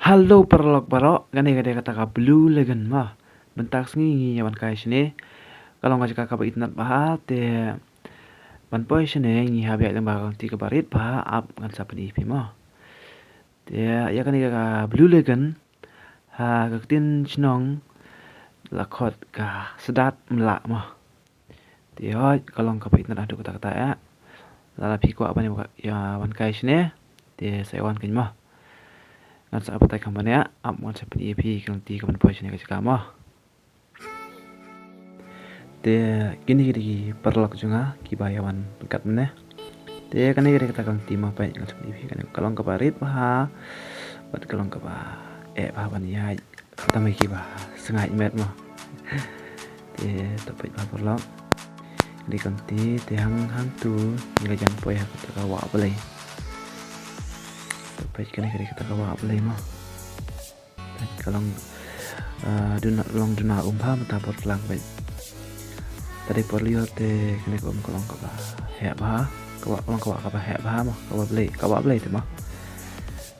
Halo perlok barok, gani gade kata ka blue legan mah. Bentak sengi yawan kai sini. Kalau nggak cakap kabar internet bahat te ban poi sini ngi habi yang bakal tiga barit bah up ngan sapa di pi mah. Te ya gani ka blue legan ha tin chnong lakot ka sedat melak mah. Te hoi kalau kabar internet ada kata-kata ya. Lala pi ko apa nih ya wan kai sini. Te saya wan kan mah. Ngan sa apa tai kampanye up ngan sapa di pi kan ti kapan poi sini ka cakap mah. Te kini kiri perlok juga kibayawan dekat mana. Te kan kiri kita kan timah baik dengan seperti kan kalau ke parit bah buat kalau ke bah bah ban ya kita mai kibah sengai met mah. Te tapi bah perlok di kanti te hang tu nggak jangan poy kita kawa boleh. Tapi kan kiri kita kawa boleh mah. Kalau duna umpah mentapor pelang baik. Tadi perlihat te kene ko kolong ka ba he ba ko kolong ka ba he ba mah ka ba blei te mah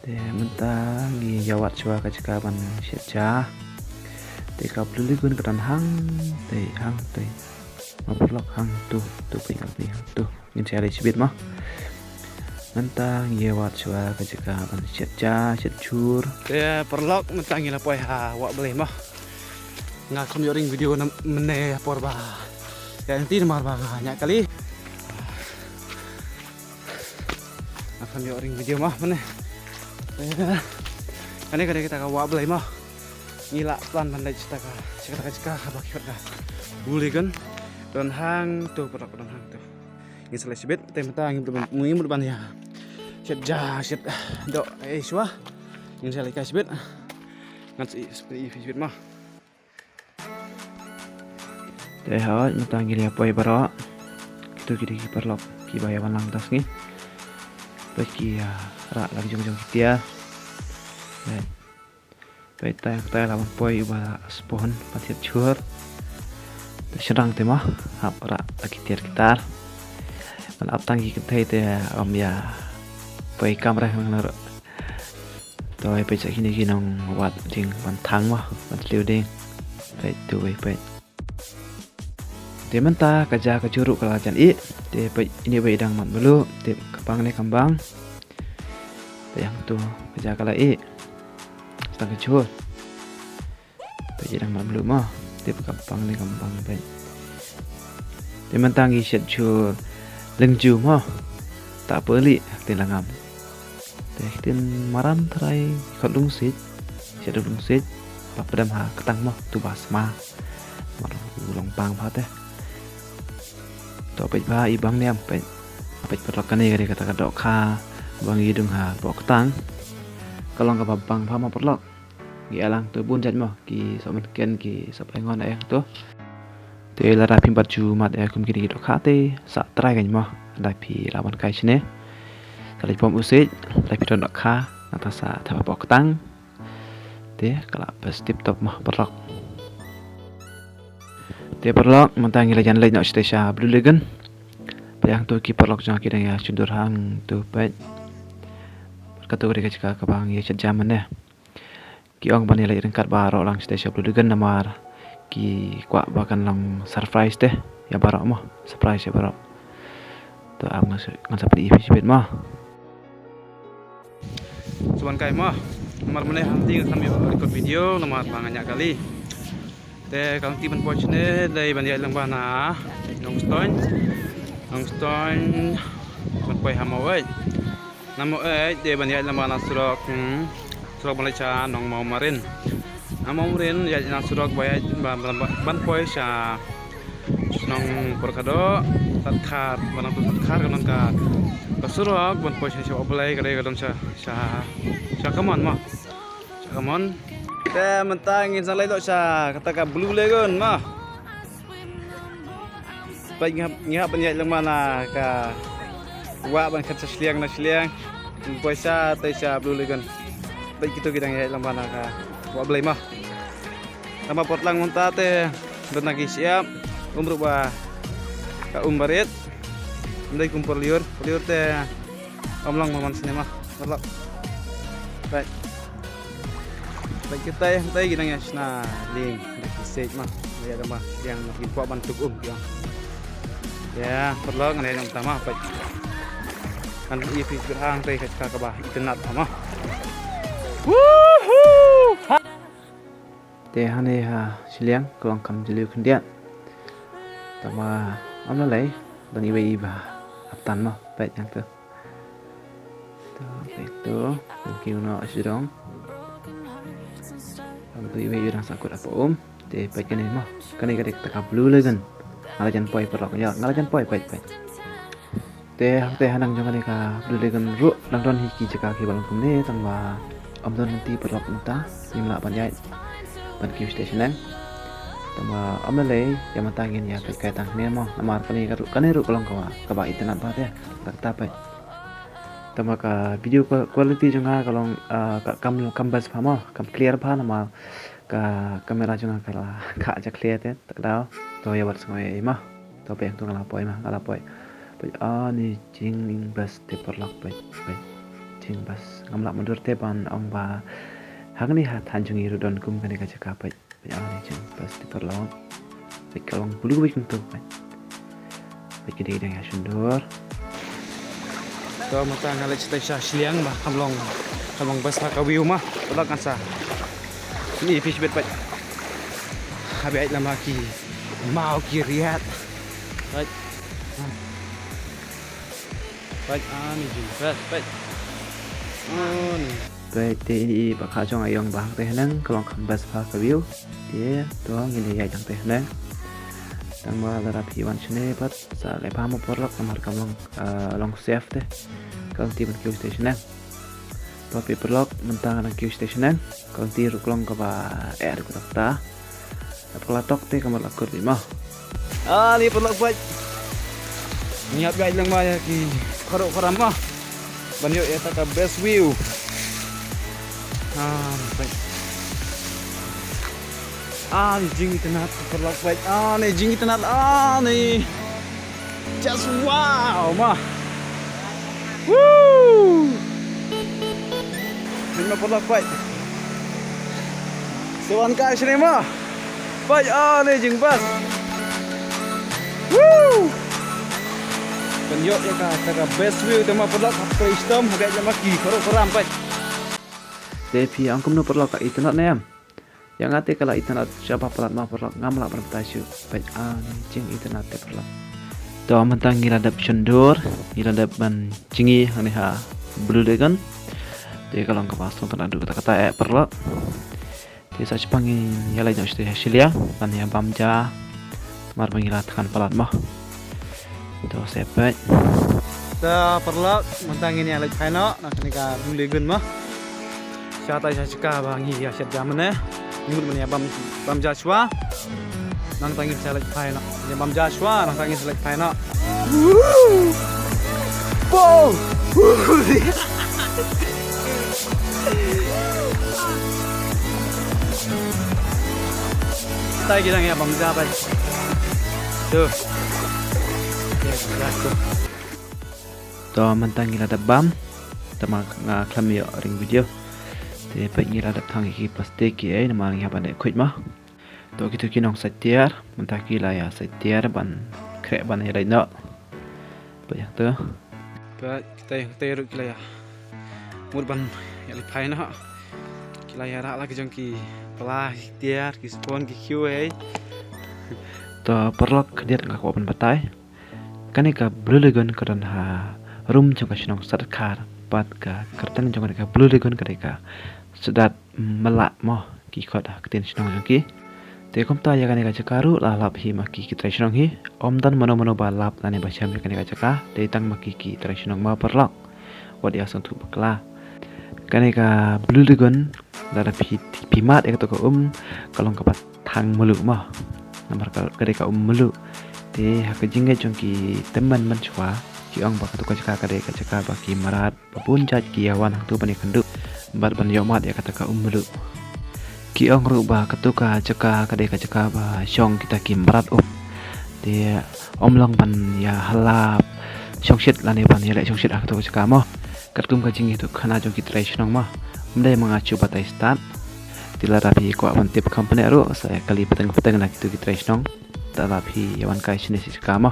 te menta ngi jawat chua ka cikaban syecha te ka bluli gun ketan hang te ma perlok hang tu ping ni tu ngin cari cibit mah menta ngi jawat chua ka cikaban syecha syecur te perlok menta ngi lapoi ha wa blei mah ngakon yoring video mene por ba yang tin mar banyak kali akan dioring video mah mana kan kita kawa belai mah ngila plan pandai cita baki ka boleh kan don hang tuh perak don hang tuh ini selesai bet tem tang ngi berban ya set ja set dok swa ini selesai bet ngan seperti bet mah Teh hoi mentang gili apa ya barok itu gili perlok kibayawan lang tas ni bagi ya rak lagi jong kita ya baik tay lawan poi ubah spon patiat cur serang tema hap rak lagi tiar kita malap tanggi kita itu om ya poi kamera nang toy pe cak kini nong wat ding bantang mah ban liu ding baik tu baik Te menta kerja ke curug kalau ajan te ini baik dang mat belu te kepang ni kambang te yang tu kerja kalau setang kecur baik dang mat belu mah te kepang ni kambang baik te menta ngi syet cur lengju mah tak peli te langam te tin maram trai khot lung sit syet lung sit padam ha ketang mah tu bas ma mar long pang pha te Topik bah ibang niam pe perlokan ni kata dok kha bang hidung ha bok tang kalau ka babang pha ma perlok gi alang tu bun jat mo ki somen ken ki sop ngon ai tu te la ra pim baju mat ai kum ki dok kha te sa trai kan mo dai pi lawan kai chine tali pom usit dai pi dok kha ata sa tha bok tang te kala pas tip top mo perlok Te perlok mentang ilajan lain nak stesa blue legan. Yang tu ki perlok jang kira ya cundur hang tu pet. Kata gede kecika kabang ya jaman ya. Ki ong bani lai rengkat barok lang stesa blue legan namar. Ki kuak bahkan lang surprise deh ya barok mah surprise ya barok. Tu am ngan seperti ifi sibit mah. Cuman kai mah. Namar meneh hanti kami record video namar banyak kali. Te kang timan po chine dai bandia lang bana nong stone man poy hamawai namo de bandia lang bana surok Malaysia nong mau marin ya na surok boy ban poy sa nong perkado tatkar banang tatkar kanon ka surok ban poy sa oblay kare kadon sa kamon mah kamon Te mentang ingin salai dok sa kata blue legon mah. Baik ngihap penyat lang mana ka wa ban kata seliang na seliang puasa te sa blue legon. Baik itu kita ngihap lang mana ka wa belai mah. Nama pot lang munta te don lagi siap umrubah ka umbarit. Ndai kumpul liur te omlang maman sini mah. Baik. baik kita gina ya nah ling stage mah lihat mah yang import bantuk yang ya perlu ngene yang utama baik kan IP berhang teh ka bah internet mah wuhuu teh hane ha siliang kelong kam jeliu kendian tama amna lei dan iba aptan mah baik yang tu itu mungkin no asyidong tu iba yang sakut apa teh baik ni mah kan iga dek tak blue legan ngalajan poi perok ya ngalajan poi baik teh hanang jong ka blue legan ru nang don hiki jeka ki balong kumne tangwa don nanti perok entah nimla panjai ban ki station tama amle yang matangin ya kaitan ni mah namar kani ru kolong ka ba internet ba ya tak tapai tama ka video quality jonga kalong kam bas phama kam clear pha nama ka kamera jonga kala ka ja clear te tak dau to ya wat sngoi mah to pe tu ngala poi ni jing bas te perlak pai jing bas ngamla mundur te ban ong ba hang ni ha tanjung iru don kum kani ka jaka pai ni jing bas te perlak pai kalong bulu bai tu pai kini dang ya sundur to mata ngala cita siliang bah kamlong bas ka view mah ulah kan sa ni fish bet pat habi ait lama ki mau ki riat baik ni jing baik ni baik te ini bakal jong ayong bang teh nang kalong kambas pha ka view dia to ngini ya jang teh nang tangwa lara piwan chune pat sa le pa mo porlok kamar kamlong long safe te kang ti ban Q station nang to pe porlok mentang nang Q station nang kang ti ruklong ka ba air ku ta apala tok te kamar lakur di mah ni porlok baik niat baik lang mah ki kharo mah banyo eta ka best view baik ni jing internet perlak baik ni jing internet ni just wow mah woo ini perlak baik sewan ka sini mah baik ni jing bas woo kan yo ya ka best view tema perlak apa istam agak jam lagi koram baik tapi angkum no perlok ka internet nem yang ate kala internet siapa pelat mah perlok ngamla bertasyu baik jing internet te perlok to mentang ngiradap sundur ngiradap ban cingi hani ha blue legan te kalong ka pasong tan adu kata perlok te sa chpangin yala jang ste hasilia ban ya bamja mar mengirat kan pelat mah to sepet ta perlok mentang ini alai phaino nak ni ka blue legan mah siapa saya cakap bangi ya siap zaman Nimut mania bam Joshua nang tangin select final ya bam Joshua nang tangin select final wow tay kita ya bam Joshua tuh to mentang ila bam tama ngaklam yo ring video te pengi radap thang ki pasti ki ai nama ngi haban khoi ma to kitu kinong satiar mentaki la ya satiar ban kre ban ai no ba ya to ba kita ru kila ya mur ban ya li phai na kila ya ra la ki jong ki pala tiar ki spawn ki qa to perlok kediat ngak open batai kanika blulegon karan ha room jong ka sinong sarkar pat ka kertan jong ka blulegon kadeka sedat melak moh ki khot ketin sinong ki te kom ta ya kanika chakaru la lap hi maki ki trai sinong hi om dan mono ba lap lane ba cham kanika chaka te tang maki ki trai sinong ma perlok wadi asang tu bakla kanika blulegon dara pimat ek to ko kalong ka pat thang muluk moh namar kadeka muluk te hak jingge jongki teman menchwa ki ong bak tukar ka caka baki marat babun jat ki awan tu bani kenduk bat ban yomat ya kata ka umlu ki ong ru ba katuka caka caka ba syong kita ki marat dia omlong ban ya halap syong shit lane ban ya le syong shit ak tu caka mo katum ka jing itu khana jong ki trai shnong ma mdai mangachu batai start tila rapi ko awan tip company aro saya kali peteng nak itu kita isnong ta rapi yawan kai sini si kama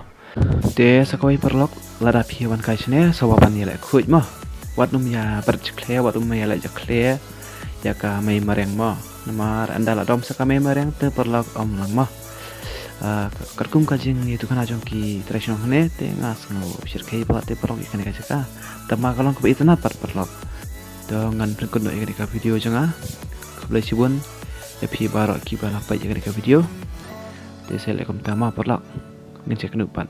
te sakawai perlok la rapi yawan kai sini sawapan ya lek khuj mo wat num ya berjekle wat num ya lek jekle ya ka mai mareng mo namar andala dom saka mai mareng te perlok om lang mo kerkum kajing itu kan ajong ki tradisional ne te ngas ngo sirkai ba te perlok ikan ka tama kalong ke itu napat perlok dengan berikut ikan video janga kebelah sibun epi baru ki bala pa ikan video te saya lekom tama perlok ngecek nupan